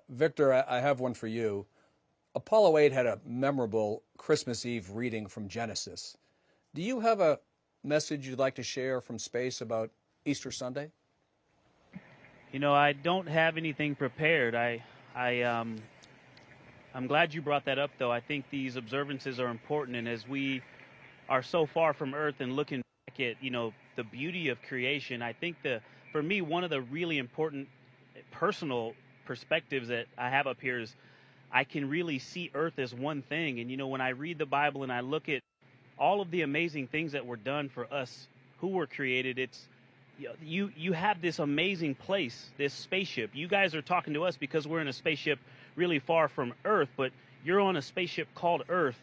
Victor, I have one for you. Apollo 8 had a memorable Christmas Eve reading from Genesis. Do you have a message you'd like to share from space about Easter Sunday? I don't have anything prepared. I I'm glad you brought that up, though. I think these observances are important, and as we are so far from Earth and looking back at, the beauty of creation, I think for me, one of the really important personal perspectives that I have up here is I can really see Earth as one thing. And when I read the Bible and I look at all of the amazing things that were done for us who were created, it's you have this amazing place, this spaceship. You guys are talking to us because we're in a spaceship really far from Earth, but you're on a spaceship called Earth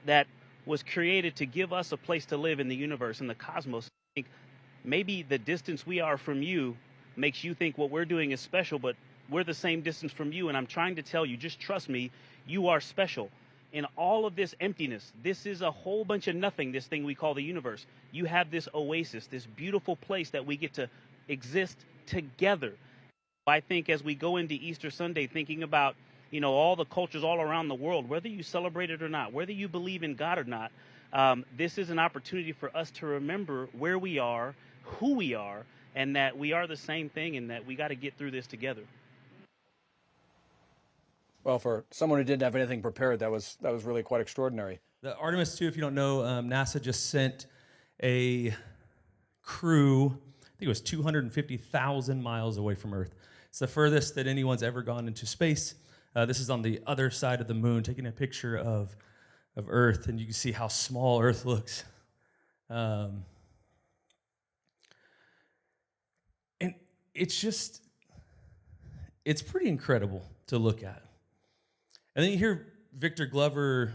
that was created to give us a place to live in the universe, in the cosmos. I think maybe the distance we are from you makes you think what we're doing is special, but we're the same distance from you. And I'm trying to tell you, just trust me, you are special. In all of this emptiness, this is a whole bunch of nothing, this thing we call the universe. You have this oasis, this beautiful place that we get to exist together. I think as we go into Easter Sunday, thinking about, all the cultures all around the world, whether you celebrate it or not, whether you believe in God or not, this is an opportunity for us to remember where we are, who we are, and that we are the same thing, and that we got to get through this together. Well, for someone who didn't have anything prepared, that was really quite extraordinary. The Artemis 2, if you don't know, NASA just sent a crew, I think it was 250,000 miles away from Earth. It's the furthest that anyone's ever gone into space. This is on the other side of the moon, taking a picture of Earth, and you can see how small Earth looks. And it's pretty incredible to look at. And then you hear Victor Glover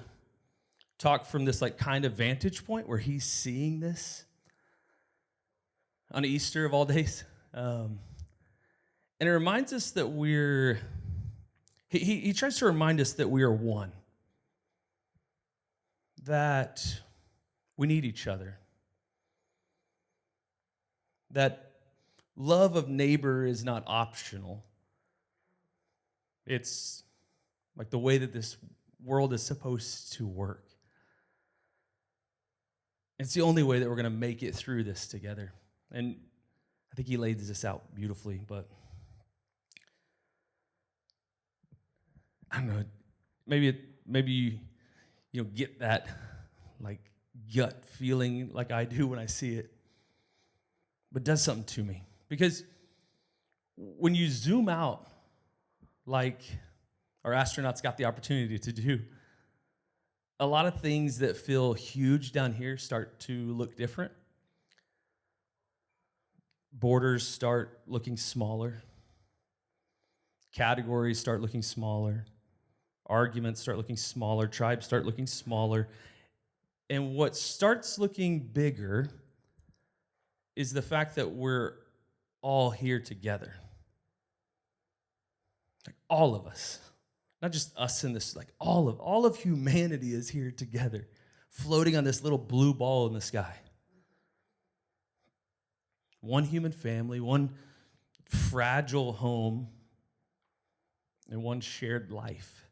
talk from this kind of vantage point where he's seeing this on Easter of all days. And it reminds us that he tries to remind us that we are one, that we need each other, that love of neighbor is not optional. It's like the way that this world is supposed to work. It's the only way that we're going to make it through this together. And I think he lays this out beautifully, but I don't know, maybe you get that gut feeling like I do when I see it. But it does something to me. Because when you zoom out, like our astronauts got the opportunity to do, a lot of things that feel huge down here start to look different. Borders start looking smaller. Categories start looking smaller. Arguments start looking smaller. Tribes start looking smaller. And what starts looking bigger is the fact that we're all here together. All of us. Not just us in this, all of humanity is here together, floating on this little blue ball in the sky. One human family, one fragile home, and one shared life.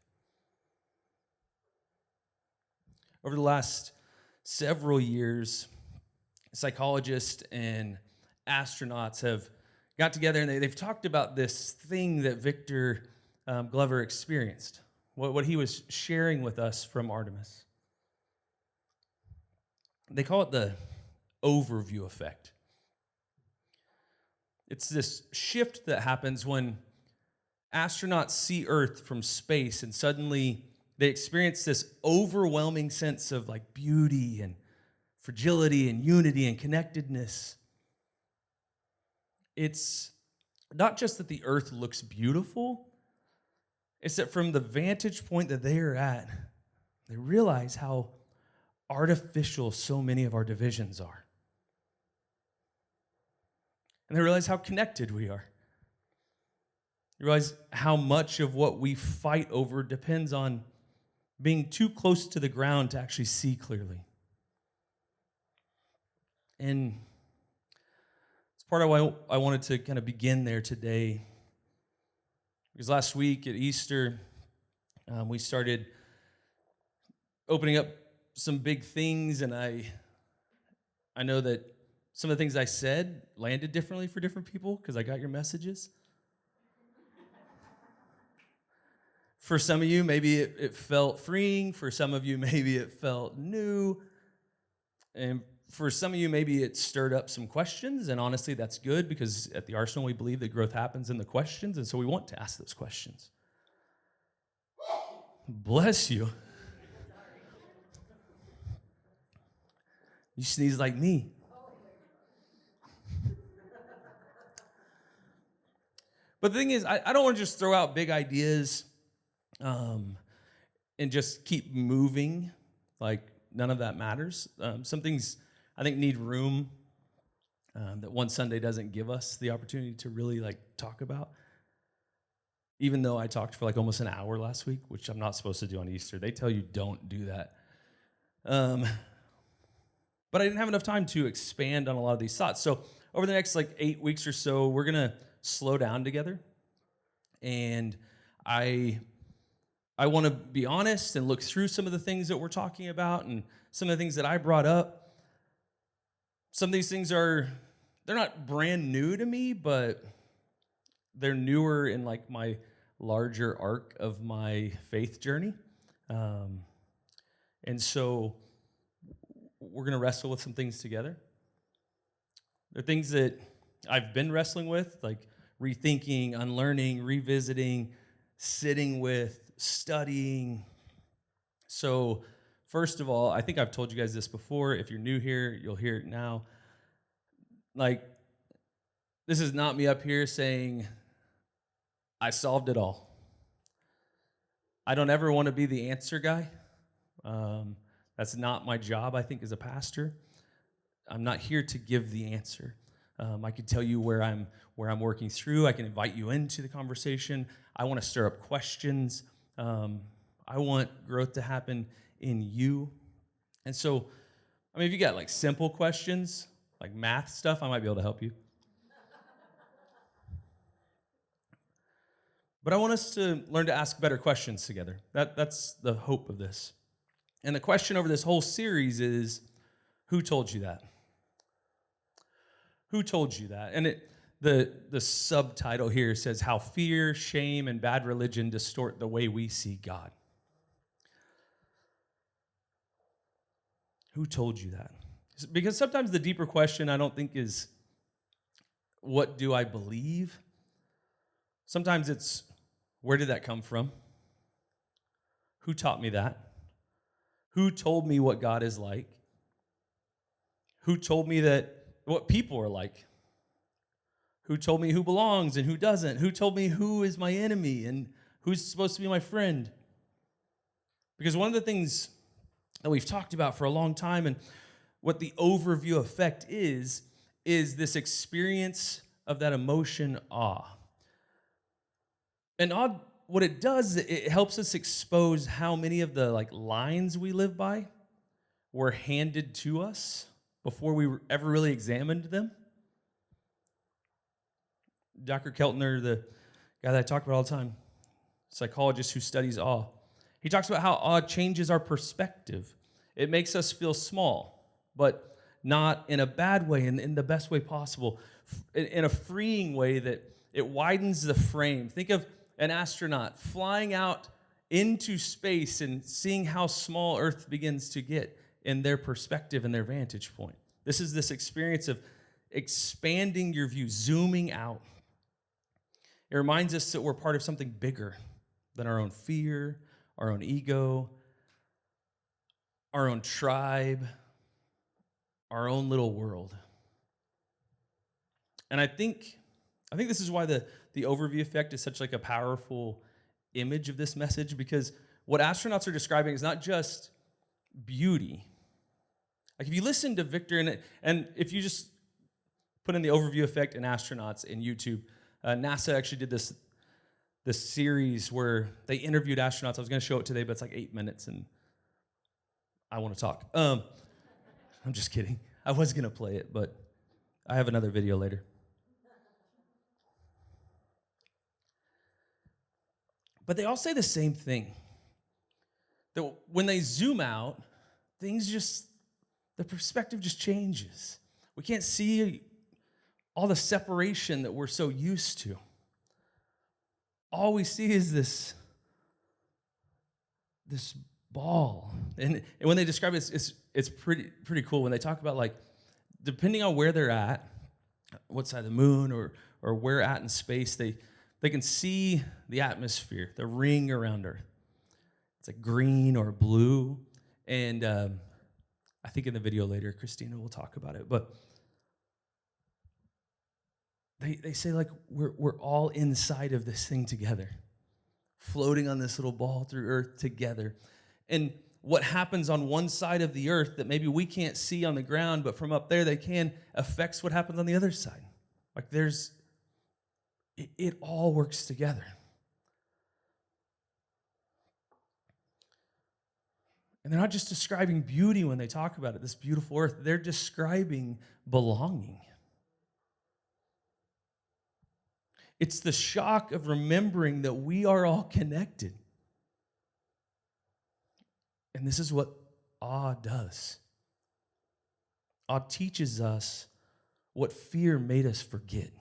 Over the last several years, psychologists and astronauts have got together and they've talked about this thing that Victor Glover experienced, what he was sharing with us from Artemis. They call it the overview effect. It's this shift that happens when astronauts see Earth from space and suddenly they experience this overwhelming sense of beauty and fragility and unity and connectedness. It's not just that the Earth looks beautiful, it's that from the vantage point that they are at, they realize how artificial so many of our divisions are. And they realize how connected we are. You realize how much of what we fight over depends on being too close to the ground to actually see clearly. And it's part of why I wanted to kind of begin there today Because last week at Easter, we started opening up some big things, and I know that some of the things I said landed differently for different people because I got your messages. For some of you, maybe it felt freeing. For some of you, maybe it felt new. And for some of you, maybe it stirred up some questions. And honestly, that's good because at the Arsenal, we believe that growth happens in the questions. And so we want to ask those questions. Bless you. You sneeze like me. But the thing is, I don't want to just throw out big ideas and just keep moving. Like, none of that matters. Some things, I think, need room that one Sunday doesn't give us the opportunity to really, talk about. Even though I talked for, almost an hour last week, which I'm not supposed to do on Easter. They tell you don't do that. But I didn't have enough time to expand on a lot of these thoughts. So over the next, 8 weeks or so, we're going to slow down together. And I want to be honest and look through some of the things that we're talking about and some of the things that I brought up. Some of these things they're not brand new to me, but they're newer in my larger arc of my faith journey. And so we're going to wrestle with some things together. There are things that I've been wrestling with, like rethinking, unlearning, revisiting, sitting with, studying. So first of all, I think I've told you guys this before. If you're new here, you'll hear it now. This is not me up here saying, I solved it all. I don't ever want to be the answer guy. That's not my job, I think, as a pastor. I'm not here to give the answer. I can tell you where I'm working through. I can invite you into the conversation. I want to stir up questions. I want growth to happen in you. And so, if you got simple questions, like math stuff, I might be able to help you. But I want us to learn to ask better questions together. That's the hope of this. And the question over this whole series is, who told you that? Who told you that? And the subtitle here says, how fear, shame, and bad religion distort the way we see God. Who told you that? Because sometimes the deeper question, I don't think, is, what do I believe? Sometimes it's, where did that come from? Who taught me that? Who told me what God is like? Who told me what people are like? Who told me who belongs and who doesn't? Who told me who is my enemy and who's supposed to be my friend? Because one of the things that we've talked about for a long time and what the overview effect is this experience of that emotion, awe. And awe, what it does, it helps us expose how many of the lines we live by were handed to us before we ever really examined them. Dr. Keltner, the guy that I talk about all the time, psychologist who studies awe, he talks about how awe changes our perspective. It makes us feel small, but not in a bad way, in the best way possible, in a freeing way that it widens the frame. Think of an astronaut flying out into space and seeing how small Earth begins to get in their perspective and their vantage point. This is this experience of expanding your view, zooming out. It reminds us that we're part of something bigger than our own fear, our own ego, our own tribe, our own little world. And I think this is why the overview effect is such a powerful image of this message, because what astronauts are describing is not just beauty. If you listen to Victor, and if you just put in the overview effect and astronauts in YouTube, NASA actually did this series where they interviewed astronauts. I was going to show it today, but it's 8 minutes, and I want to talk. I'm just kidding. I was going to play it, but I have another video later. But they all say the same thing. That when they zoom out, the perspective just changes. We can't see all the separation that we're so used to. All we see is this ball. And when they describe it, it's pretty cool. When they talk about, like, depending on where they're at, what side of the moon or where at in space, they can see the atmosphere, the ring around Earth. It's like green or blue. And I think in the video later, Christina will talk about it. But they say, like, we're all inside of this thing together, floating on this little ball through Earth together. And what happens on one side of the Earth that maybe we can't see on the ground, but from up there they can, affects what happens on the other side. Like, it all works together. And they're not just describing beauty when they talk about it, this beautiful earth. They're describing belonging. It's the shock of remembering that we are all connected. And this is what awe does. Awe teaches us what fear made us forget.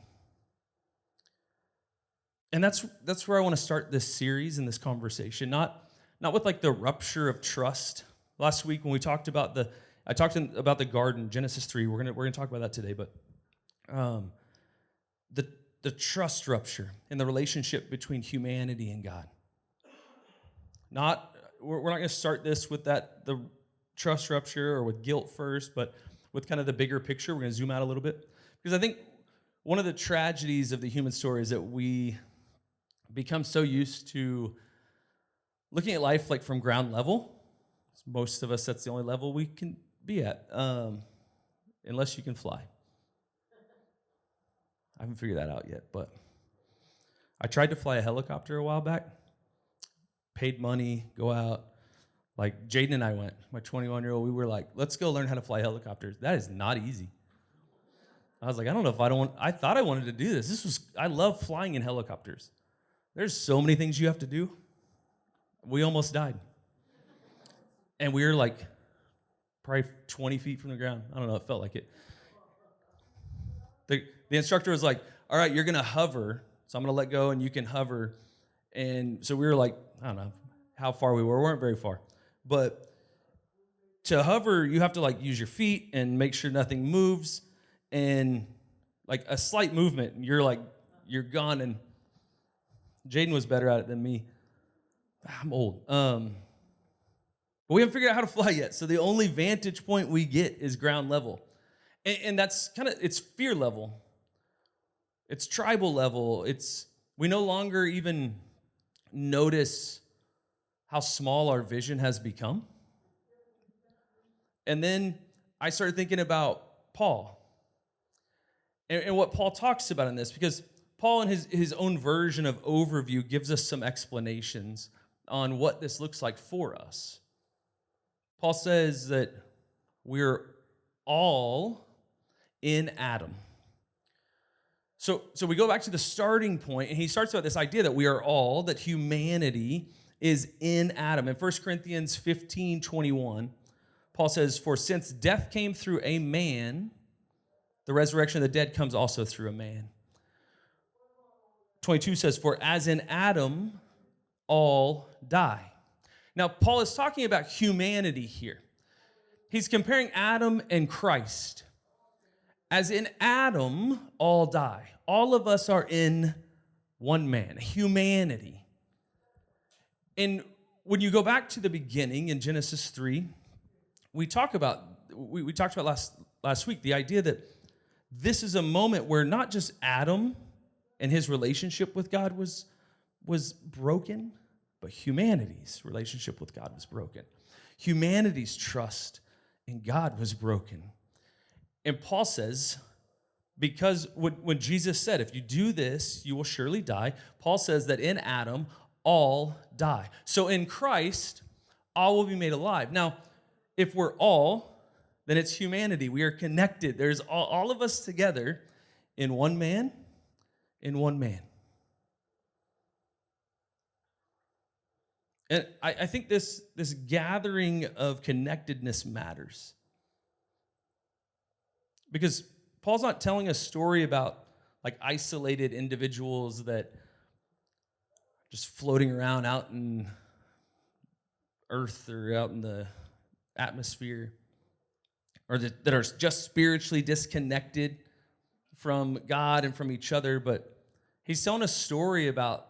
And that's where I want to start this series and this conversation. Not with, like, the rupture of trust. Last week when we talked about about the garden, Genesis 3. We're gonna talk about that today. But the trust rupture in the relationship between humanity and God. We're not going to start this with the trust rupture or with guilt first, but with kind of the bigger picture. We're going to zoom out a little bit, because I think one of the tragedies of the human story is that we become so used to looking at life, like, from ground level. Most of us, that's the only level we can be at, unless you can fly. I haven't figured that out yet, but I tried to fly a helicopter a while back. Paid money, go out. Like, Jaden and I went, my 21-year-old, we were like, let's go learn how to fly helicopters. That is not easy. I was like, I thought I wanted to do this. I love flying in helicopters. There's so many things you have to do. We almost died. And we were, like, probably 20 feet from the ground. I don't know, it felt like it. The instructor was like, all right, you're going to hover, so I'm going to let go and you can hover. And so we were like, I don't know how far we were. We weren't very far. But to hover, you have to, like, use your feet and make sure nothing moves. And, like, a slight movement, you're gone. And Jaden was better at it than me. I'm old. But we haven't figured out how to fly yet. So the only vantage point we get is ground level. And that's it's fear level. It's tribal level. We no longer even notice how small our vision has become. And then I started thinking about Paul and what Paul talks about in this, because Paul, in his own version of overview, gives us some explanations on what this looks like for us. Paul says that we're all in Adam. So we go back to the starting point, and he starts about this idea that we are all, that humanity is in Adam. In 1 Corinthians 15:21, Paul says, for since death came through a man, the resurrection of the dead comes also through a man. 22 says, for as in Adam, all die. Now, Paul is talking about humanity here. He's comparing Adam and Christ. As in Adam, all die. All of us are in one man, humanity. And when you go back to the beginning in Genesis 3, we talked about last week the idea that this is a moment where not just Adam and his relationship with God was broken, but humanity's relationship with God was broken. Humanity's trust in God was broken. And Paul says, because when Jesus said, if you do this, you will surely die, Paul says that in Adam, all die. So in Christ, all will be made alive. Now, if we're all, then it's humanity. We are connected. There's all of us together in one man, in one man. And I think this gathering of connectedness matters. Because Paul's not telling a story about like isolated individuals that just floating around out in earth or out in the atmosphere, or that are just spiritually disconnected from God and from each other, but he's telling a story about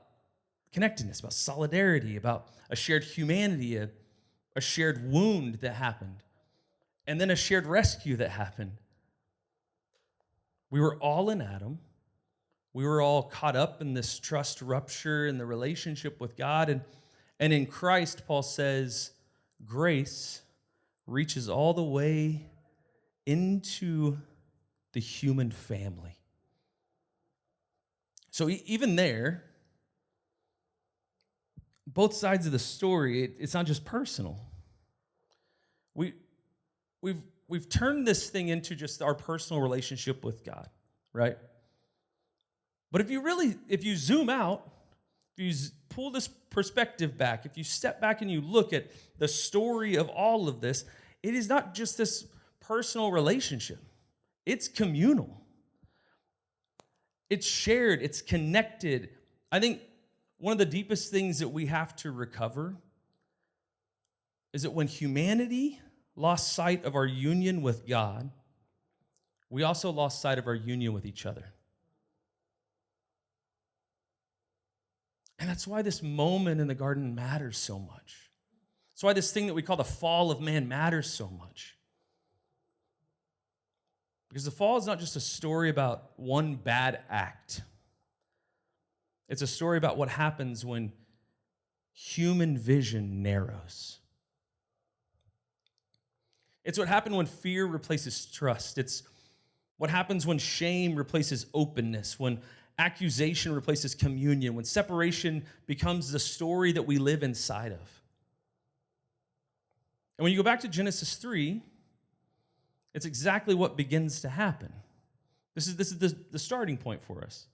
connectedness, about solidarity, about a shared humanity, a shared wound that happened, and then a shared rescue that happened. We were all in Adam. We were all caught up in this trust rupture in the relationship with God. And in Christ, Paul says, grace reaches all the way into the human family. So even there, both sides of the story, it's not just personal. We've turned this thing into just our personal relationship with God, right? But if you zoom out, if you pull this perspective back, if you step back and you look at the story of all of this, it is not just this personal relationship. It's communal. It's shared. It's connected. I think one of the deepest things that we have to recover is that when humanity lost sight of our union with God, we also lost sight of our union with each other. And that's why this moment in the garden matters so much. That's why this thing that we call the fall of man matters so much. Because the fall is not just a story about one bad act. It's a story about what happens when human vision narrows. It's what happened when fear replaces trust. It's what happens when shame replaces openness, when accusation replaces communion, when separation becomes the story that we live inside of. And when you go back to Genesis 3, it's exactly what begins to happen. This is the starting point for us.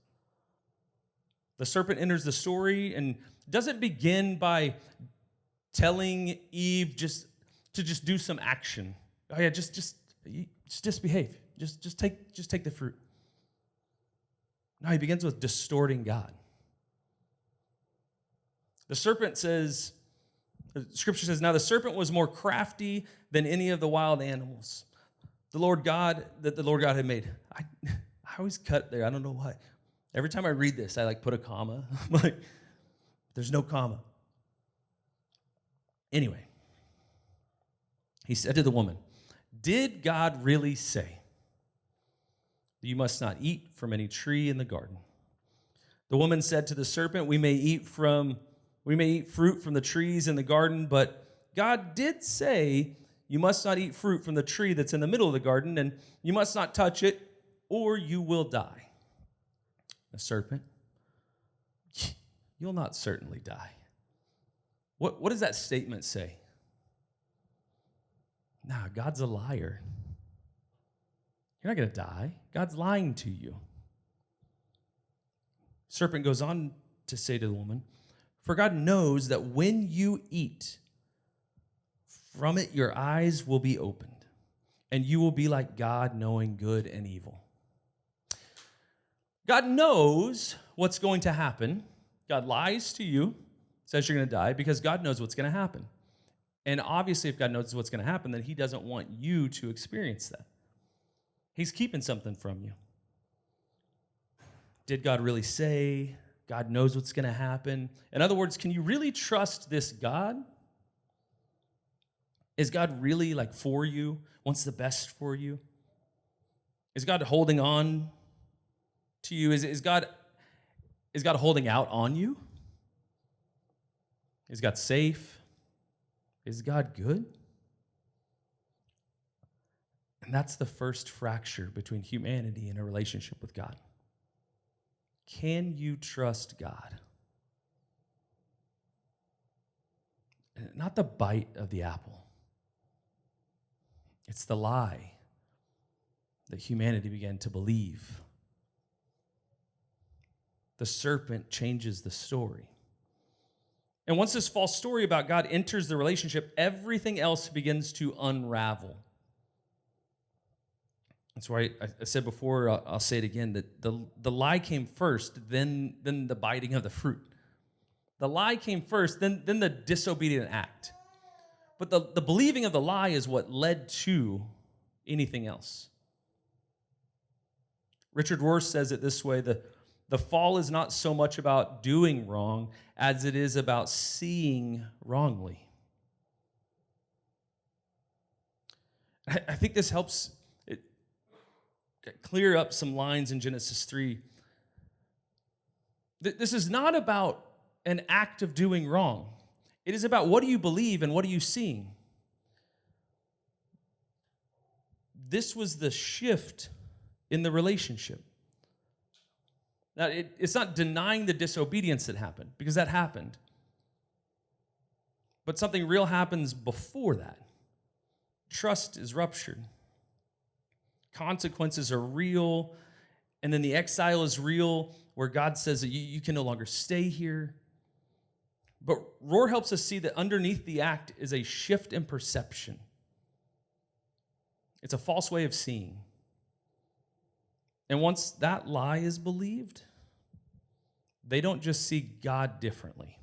The serpent enters the story and doesn't begin by telling Eve to do some action. Oh yeah, just disbehave. Just take the fruit. No, he begins with distorting God. The serpent says, Scripture says, now the serpent was more crafty than any of the wild animals the Lord God had made. I always cut there. I don't know why. Every time I read this, I put a comma. I'm like, there's no comma. Anyway, he said to the woman, did God really say, you must not eat from any tree in the garden? The woman said to the serpent, we may eat fruit from the trees in the garden, but God did say, you must not eat fruit from the tree that's in the middle of the garden, and you must not touch it, or you will die. The serpent, you'll not certainly die. What does that statement say? Nah, God's a liar. You're not going to die. God's lying to you. Serpent goes on to say to the woman, for God knows that when you eat from it, your eyes will be opened, and you will be like God, knowing good and evil. God knows what's going to happen. God lies to you, says you're going to die, because God knows what's going to happen. And obviously, if God knows what's going to happen, then he doesn't want you to experience that. He's keeping something from you. Did God really say? God knows what's going to happen. In other words, can you really trust this God? Is God really for you, wants the best for you? Is God holding on to you? Is God holding out on you? Is God safe? Is God good? And that's the first fracture between humanity and a relationship with God. Can you trust God? Not the bite of the apple. It's the lie that humanity began to believe. The serpent changes the story. And once this false story about God enters the relationship, everything else begins to unravel. That's why I said before, I'll say it again, that the lie came first, then the biting of the fruit. The lie came first, then the disobedient act. But the believing of the lie is what led to anything else. Richard Rohr says it this way, the fall is not so much about doing wrong as it is about seeing wrongly. I think this helps clear up some lines in Genesis 3. This is not about an act of doing wrong. It is about what do you believe and what are you seeing. This was the shift in the relationship. Now, it's not denying the disobedience that happened, because that happened. But something real happens before that. Trust is ruptured. Consequences are real, and then the exile is real, where God says that you can no longer stay here. But Rohr helps us see that underneath the act is a shift in perception. It's a false way of seeing. And once that lie is believed, they don't just see God differently.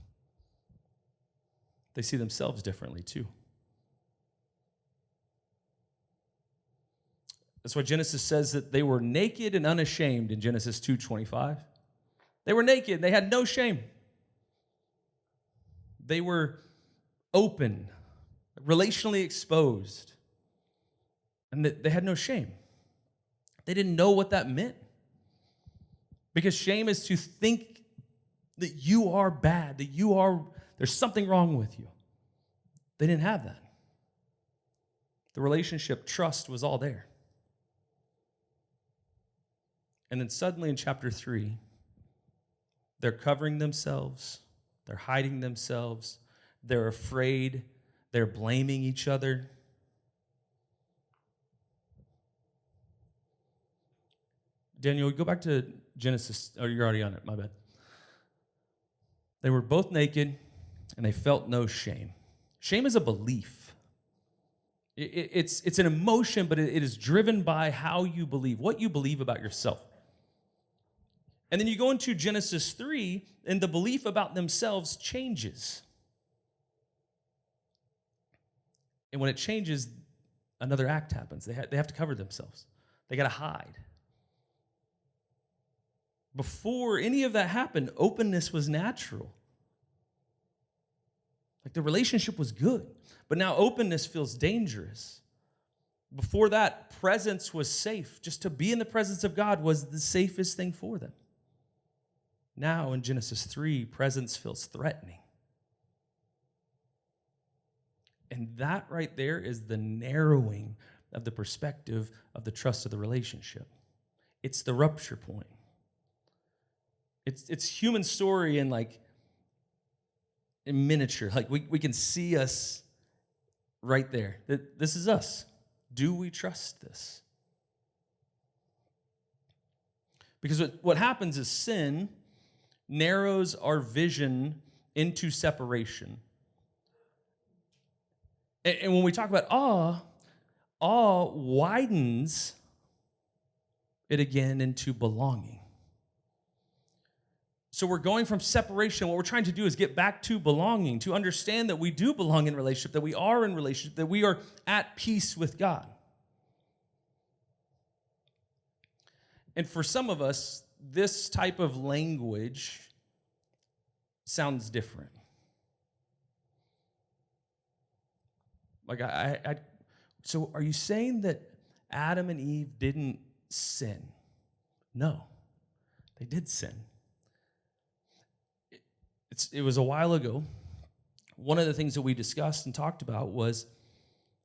They see themselves differently too. That's why Genesis says that they were naked and unashamed in Genesis 2:25. They were naked, they had no shame. They were open, relationally exposed, and they had no shame. They didn't know what that meant. Because shame is to think that you are bad, that there's something wrong with you. They didn't have that. The relationship, trust was all there. And then suddenly in chapter 3, they're covering themselves, they're hiding themselves, they're afraid, they're blaming each other. Daniel, go back to Genesis. Oh, you're already on it, my bad. They were both naked, and they felt no shame. Shame is a belief. It's an emotion, but it is driven by how you believe, what you believe about yourself. And then you go into Genesis 3, and the belief about themselves changes. And when it changes, another act happens. They have to cover themselves. They got to hide. Before any of that happened, openness was natural. Like the relationship was good, but now openness feels dangerous. Before that, presence was safe. Just to be in the presence of God was the safest thing for them. Now in Genesis 3, presence feels threatening. And that right there is the narrowing of the perspective of the trust of the relationship. It's the rupture point. It's human story in miniature. Like we can see us right there. This is us. Do we trust this? Because what happens is sin narrows our vision into separation. And when we talk about awe widens it again into belonging. So we're going from separation. What we're trying to do is get back to belonging, to understand that we do belong in relationship, that we are in relationship, that we are at peace with God. And for some of us, this type of language sounds different. Like so are you saying that Adam and Eve didn't sin? No, they did sin. It was a while ago. One of the things that we discussed and talked about was,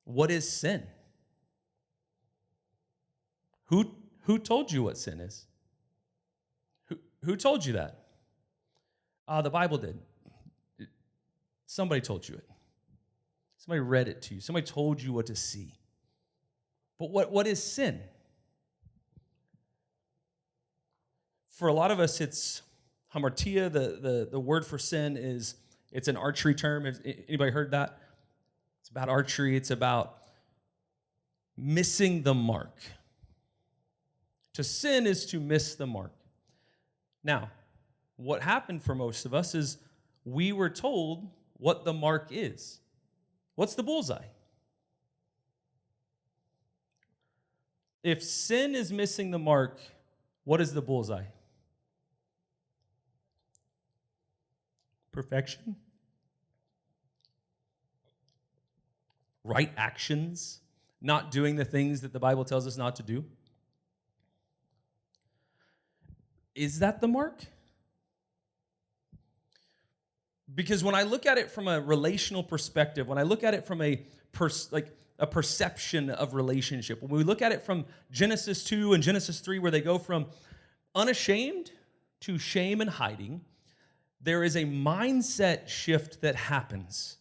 what is sin? Who told you what sin is? Who told you that? The Bible did. Somebody told you it. Somebody read it to you. Somebody told you what to see. But what is sin? For a lot of us, it's hamartia. The word for sin is It's an archery term. Has anybody heard that? It's about archery. It's about missing the mark. To sin is to miss the mark. Now, what happened for most of us is we were told what the mark is. What's the bullseye? If sin is missing the mark, what is the bullseye? Perfection? Right actions? Not doing the things that the Bible tells us not to do? Is that the mark? Because when I look at it from a relational perspective, when I look at it from a perception of relationship, when we look at it from Genesis 2 and Genesis 3, where they go from unashamed to shame and hiding, there is a mindset shift that happens.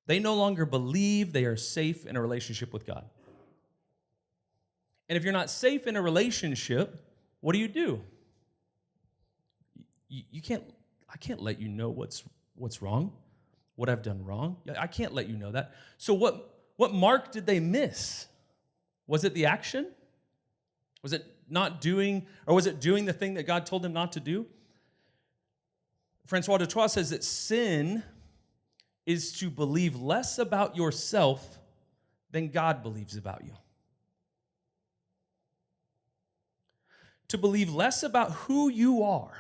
They no longer believe they are safe in a relationship with God. And if you're not safe in a relationship, what do? I can't let you know what's wrong, what I've done wrong. I can't let you know that. So what mark did they miss? Was it the action? Was it not doing, or was it doing the thing that God told them not to do? Francois de Troyes says that sin is to believe less about yourself than God believes about you. To believe less about who you are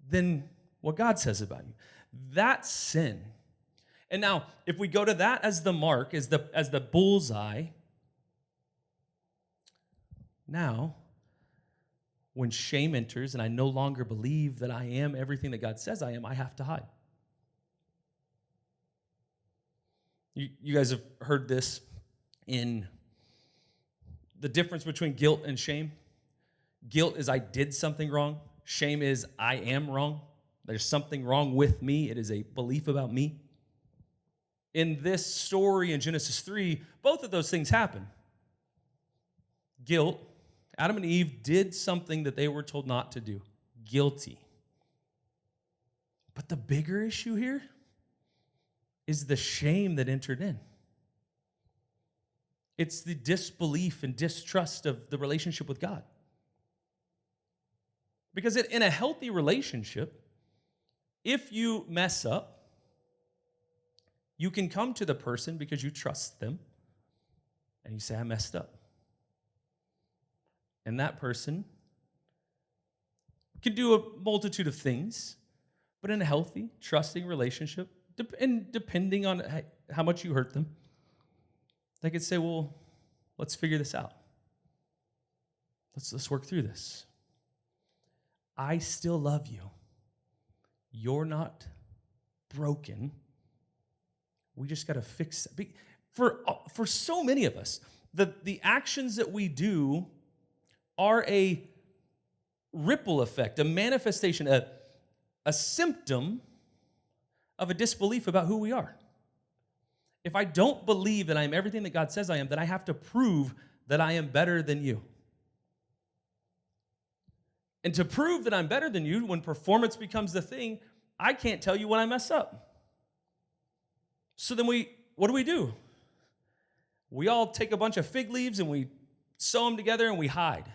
than what God says about you. That's sin. And now, if we go to that as the mark, as the bullseye, now, when shame enters and I no longer believe that I am everything that God says I am, I have to hide. You guys have heard this in the difference between guilt and shame. Guilt is I did something wrong. Shame is I am wrong. There's something wrong with me. It is a belief about me. In this story in Genesis 3, both of those things happen. Guilt, Adam and Eve did something that they were told not to do. Guilty. But the bigger issue here is the shame that entered in. It's the disbelief and distrust of the relationship with God. Because in a healthy relationship, if you mess up, you can come to the person because you trust them and you say, I messed up. And that person can do a multitude of things, but in a healthy, trusting relationship, and depending on how much you hurt them, they could say, well, let's figure this out. Let's work through this. I still love you. You're not broken. We just got to fix it. For so many of us, the actions that we do are a ripple effect, a manifestation, a symptom of a disbelief about who we are. If I don't believe that I am everything that God says I am, then I have to prove that I am better than you. And to prove that I'm better than you, when performance becomes the thing, I can't tell you when I mess up. So then what do? We all take a bunch of fig leaves and we sew them together and we hide.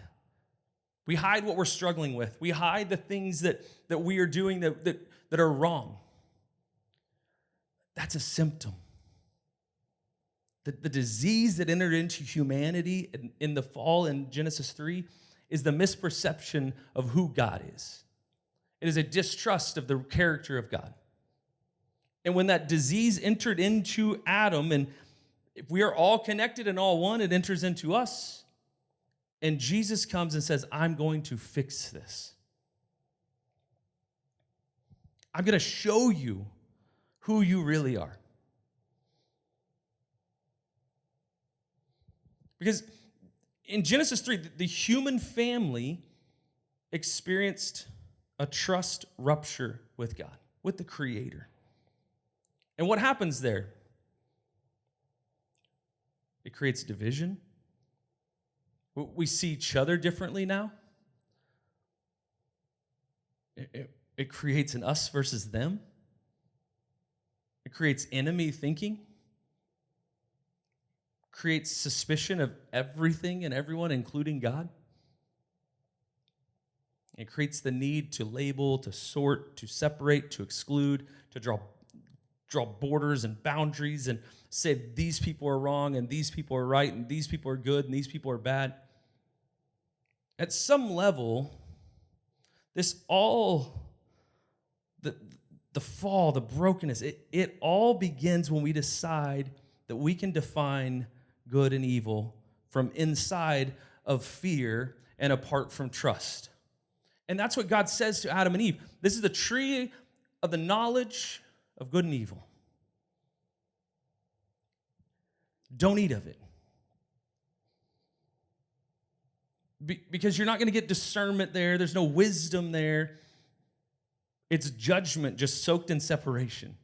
We hide what we're struggling with. We hide the things that we are doing that are wrong. That's a symptom. The disease that entered into humanity in the fall in Genesis 3 is the misperception of who God is. It is a distrust of the character of God. And when that disease entered into Adam, and if we are all connected and all one, it enters into us. And Jesus comes and says, I'm going to fix this. I'm going to show you who you really are. Because in Genesis 3, the human family experienced a trust rupture with God, with the Creator. And what happens there? It creates division. We see each other differently now. It creates an us versus them. It creates enemy thinking. Creates suspicion of everything and everyone, including God. It creates the need to label, to sort, to separate, to exclude, to draw borders and boundaries and say these people are wrong and these people are right and these people are good and these people are bad. At some level, this all, the fall, the brokenness, it all begins when we decide that we can define good and evil from inside of fear and apart from trust. And that's what God says to Adam and Eve. This is the tree of the knowledge of good and evil. Don't eat of it. Because you're not going to get discernment there. There's no wisdom there. It's judgment just soaked in separation.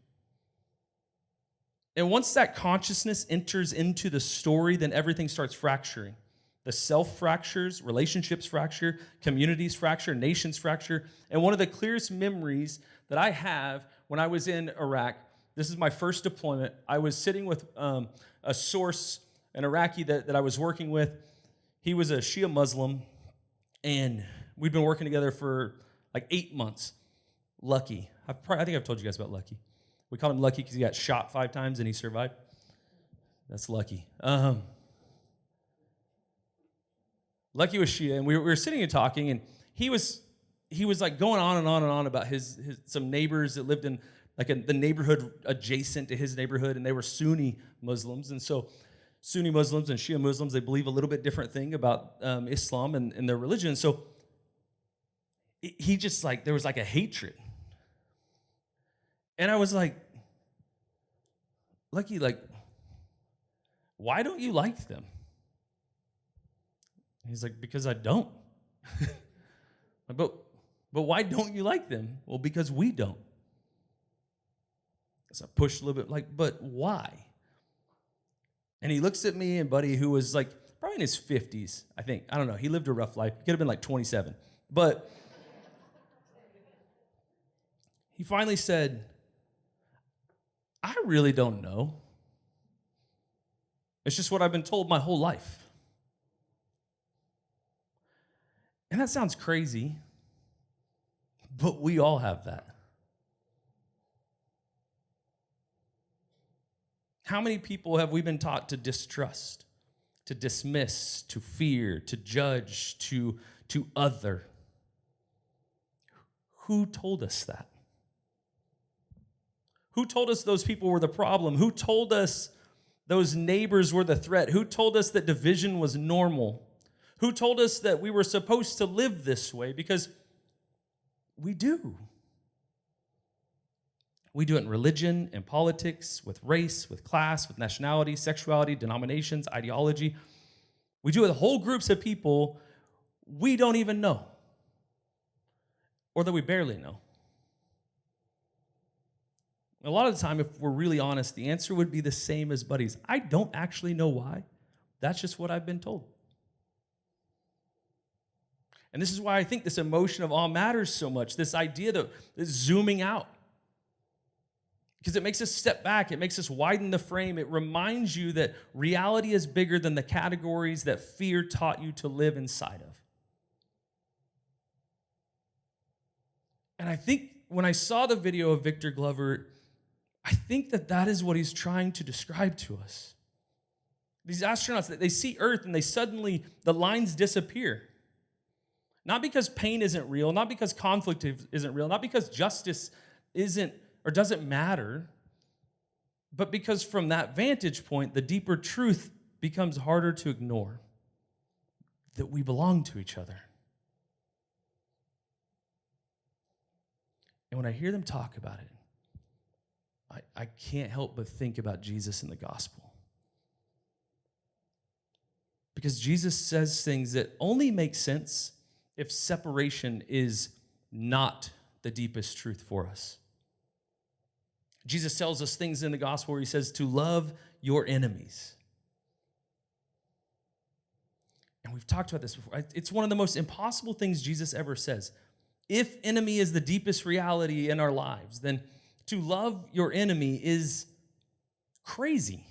And once that consciousness enters into the story, then everything starts fracturing. The self fractures, relationships fracture, communities fracture, nations fracture. And one of the clearest memories that I have when I was in Iraq, this is my first deployment. I was sitting with a source, an Iraqi that I was working with. He was a Shia Muslim, and we'd been working together for like 8 months. Lucky. I think I've told you guys about Lucky. We called him Lucky because he got shot 5 times and he survived. That's Lucky. Lucky was Shia, and we were sitting and talking, and he was like going on and on and on about his some neighbors that lived in like the neighborhood adjacent to his neighborhood, and they were Sunni Muslims. And so Sunni Muslims and Shia Muslims, they believe a little bit different thing about Islam and their religion. So he just like, there was like a hatred. And I was like, Lucky, like, why don't you like them? He's like, because I don't. But why don't you like them? Well, because we don't. So I pushed a little bit, like, but why? And he looks at me and Buddy, who was like probably in his 50s, I think. I don't know. He lived a rough life. He could have been like 27. But he finally said, I really don't know. It's just what I've been told my whole life. And that sounds crazy, but we all have that. How many people have we been taught to distrust, to dismiss, to fear, to judge, to other? Who told us that? Who told us those people were the problem? Who told us those neighbors were the threat? Who told us that division was normal? Who told us that we were supposed to live this way? Because we do. We do it in religion, in politics, with race, with class, with nationality, sexuality, denominations, ideology. We do it with whole groups of people we don't even know, or that we barely know. A lot of the time, if we're really honest, the answer would be the same as Buddy's. I don't actually know why. That's just what I've been told. And this is why I think this emotion of awe matters so much, this idea that is zooming out. Because it makes us step back, it makes us widen the frame, it reminds you that reality is bigger than the categories that fear taught you to live inside of. And I think when I saw the video of Victor Glover, I think that is what he's trying to describe to us. These astronauts, they see Earth and the lines disappear. Not because pain isn't real, not because conflict isn't real, not because justice isn't or doesn't matter, but because from that vantage point, the deeper truth becomes harder to ignore, that we belong to each other. And when I hear them talk about it, I can't help but think about Jesus and the gospel. Because Jesus says things that only make sense if separation is not the deepest truth for us. Jesus tells us things in the gospel where he says to love your enemies. And we've talked about this before. It's one of the most impossible things Jesus ever says. if enemy is the deepest reality in our lives, then to love your enemy is crazy.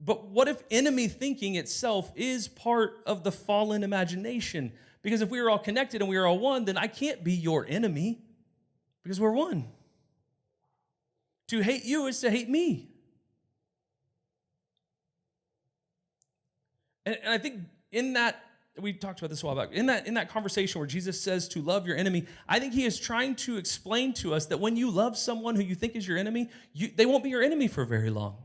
But what if enemy thinking itself is part of the fallen imagination? Because if we are all connected and we are all one, then I can't be your enemy because we're one. To hate you is to hate me. And I think in that, we talked about this a while back, in that conversation where Jesus says to love your enemy, I think he is trying to explain to us that when you love someone who you think is your enemy, they won't be your enemy for very long.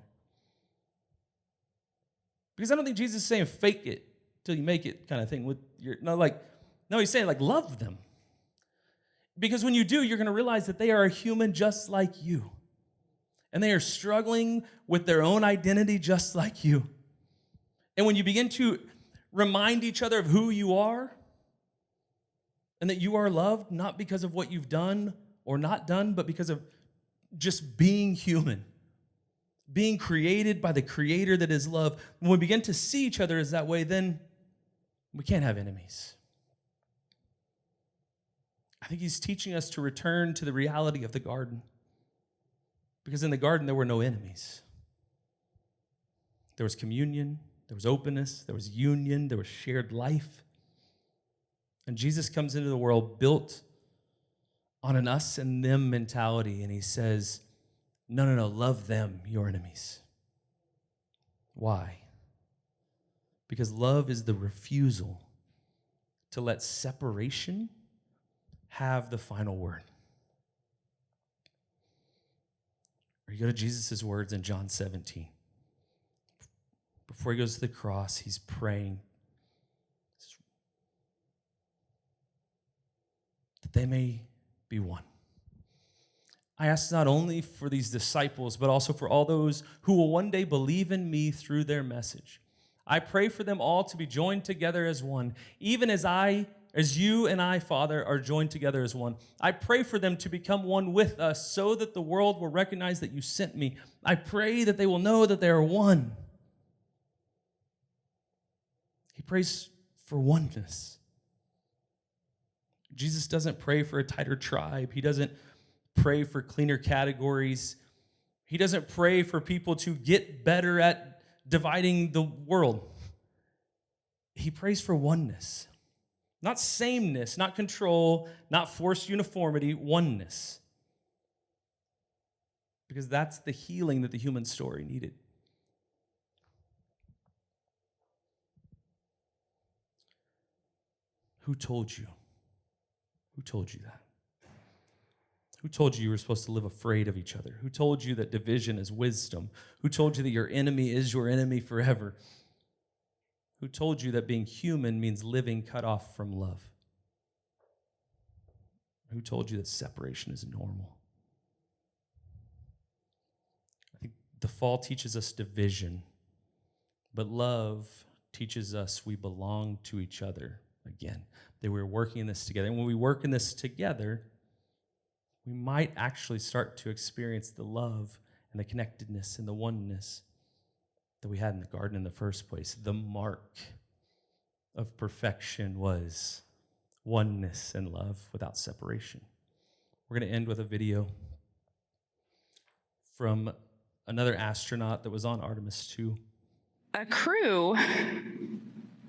Because I don't think Jesus is saying fake it till you make it kind of thing. No, he's saying love them. Because when you do, you're going to realize that they are a human just like you. And they are struggling with their own identity just like you. And when you begin to remind each other of who you are and that you are loved, not because of what you've done or not done, but because of just being human, being created by the Creator that is love. When we begin to see each other as that way, then we can't have enemies. I think he's teaching us to return to the reality of the garden. Because in the garden, there were no enemies. There was communion, there was openness, there was union, there was shared life. And Jesus comes into the world built on an us and them mentality, and he says, no, love them, your enemies. Why? Because love is the refusal to let separation have the final word. Or you go to Jesus' words in John 17. Before he goes to the cross, he's praying that they may be one. I ask not only for these disciples, but also for all those who will one day believe in me through their message. I pray for them all to be joined together as one, even as you and I, Father, are joined together as one. I pray for them to become one with us so that the world will recognize that you sent me. I pray that they will know that they are one. He prays for oneness. Jesus doesn't pray for a tighter tribe. He doesn't pray for cleaner categories. He doesn't pray for people to get better at dividing the world. He prays for oneness. Not sameness, not control, not forced uniformity, oneness. Because that's the healing that the human story needed. Who told you? Who told you that? Who told you were supposed to live afraid of each other? Who told you that division is wisdom? Who told you that your enemy is your enemy forever? Who told you that being human means living cut off from love? Who told you that separation is normal? I think the fall teaches us division, but love teaches us we belong to each other again, that we're working in this together. And when we work in this together, we might actually start to experience the love and the connectedness and the oneness that we had in the garden in the first place. The mark of perfection was oneness and love without separation. We're going to end with a video from another astronaut that was on Artemis 2. A crew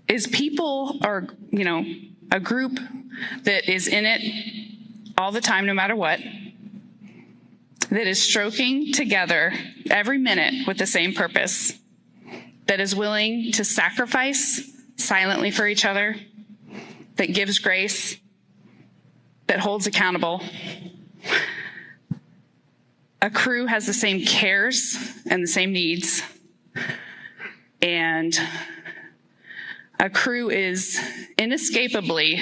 is people or, a group that is in it all the time, no matter what, that is stroking together every minute with the same purpose, that is willing to sacrifice silently for each other, that gives grace, that holds accountable. A crew has the same cares and the same needs, and a crew is inescapably,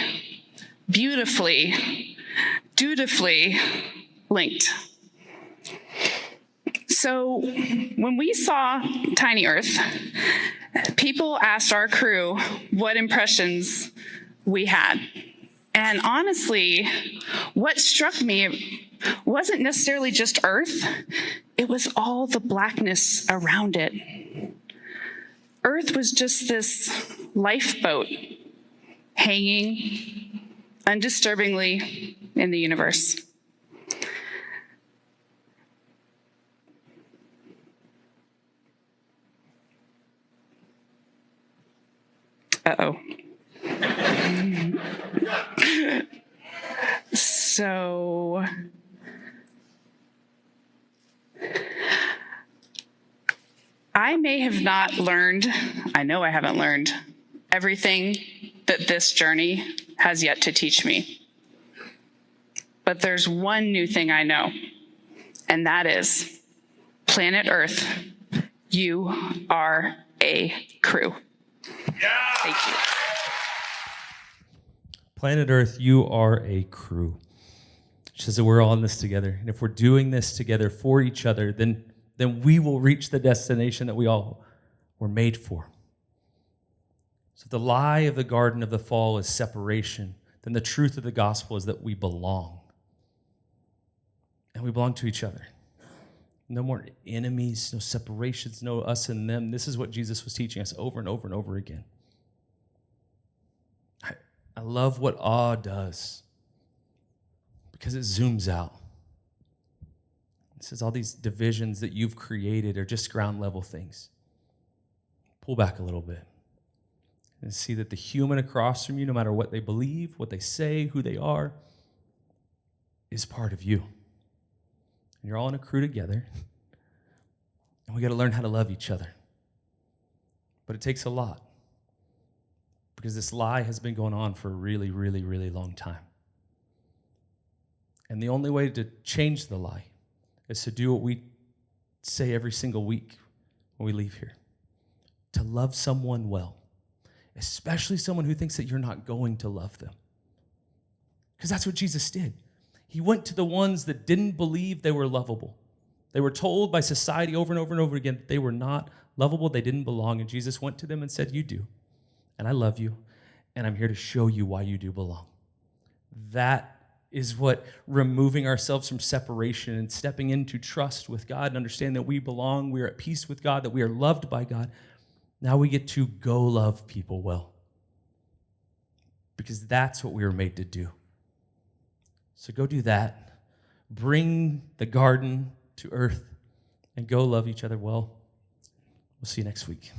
beautifully, dutifully linked. So when we saw Tiny Earth, people asked our crew what impressions we had. And honestly, what struck me wasn't necessarily just Earth, it was all the blackness around it. Earth was just this lifeboat hanging undisturbingly in the universe. Uh-oh. So I may have not learned, I know I haven't learned everything that this journey has yet to teach me. But there's one new thing I know, and that is planet Earth, you are a crew. Yeah. Thank you. Planet Earth, you are a crew. She says that we're all in this together. And if we're doing this together for each other, then we will reach the destination that we all were made for. So if the lie of the garden of the fall is separation, then the truth of the gospel is that we belong. And we belong to each other. No more enemies, no separations, no us and them. This is what Jesus was teaching us over and over and over again. I love what awe does because it zooms out. It says all these divisions that you've created are just ground level things. Pull back a little bit and see that the human across from you, no matter what they believe, what they say, who they are, is part of you. And you're all in a crew together. And we got to learn how to love each other. But it takes a lot. Because this lie has been going on for a really, really, really long time. And the only way to change the lie is to do what we say every single week when we leave here. To love someone well. Especially someone who thinks that you're not going to love them. Because that's what Jesus did. He went to the ones that didn't believe they were lovable. They were told by society over and over and over again that they were not lovable, they didn't belong. And Jesus went to them and said, you do. And I love you, and I'm here to show you why you do belong. That is what removing ourselves from separation and stepping into trust with God and understanding that we belong, we are at peace with God, that we are loved by God. Now we get to go love people well. Because that's what we were made to do. So go do that. Bring the garden to earth and go love each other well. We'll see you next week.